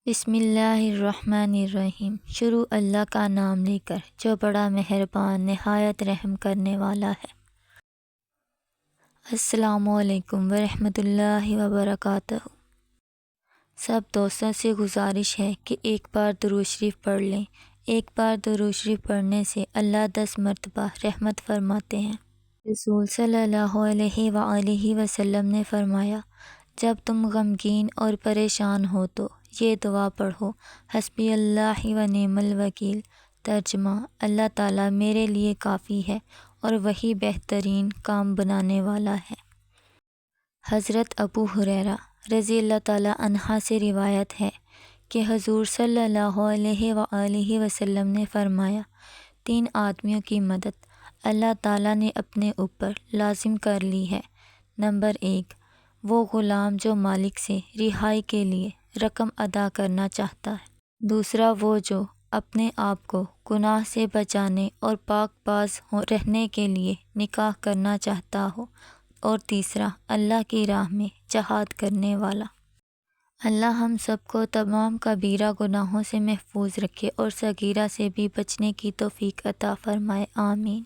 بسم اللہ الرحمن الرحیم۔ شروع اللہ کا نام لے کر جو بڑا مہربان نہایت رحم کرنے والا ہے۔ السلام علیکم ورحمۃ اللہ وبرکاتہ۔ سب دوستوں سے گزارش ہے کہ ایک بار درود شریف پڑھ لیں۔ ایک بار درود شریف پڑھنے سے اللہ 10 مرتبہ رحمت فرماتے ہیں۔ رسول صلی اللہ علیہ وآلہ وسلم نے فرمایا، جب تم غمگین اور پریشان ہو تو یہ دعا پڑھو، حسبی اللہ و نعم الوکیل۔ ترجمہ: اللہ تعالیٰ میرے لیے کافی ہے اور وہی بہترین کام بنانے والا ہے۔ حضرت ابو ہریرہ رضی اللہ تعالیٰ عنہ سے روایت ہے کہ حضور صلی اللہ علیہ وآلہ وسلم نے فرمایا، 3 آدمیوں کی مدد اللہ تعالیٰ نے اپنے اوپر لازم کر لی ہے۔ نمبر 1، وہ غلام جو مالک سے رہائی کے لیے رقم ادا کرنا چاہتا ہے۔ دوسرا، وہ جو اپنے آپ کو گناہ سے بچانے اور پاک باز رہنے کے لیے نکاح کرنا چاہتا ہو۔ اور تیسرا، اللہ کی راہ میں جہاد کرنے والا۔ اللہ ہم سب کو تمام کبیرہ گناہوں سے محفوظ رکھے اور صغیرہ سے بھی بچنے کی توفیق عطا فرمائے، آمین۔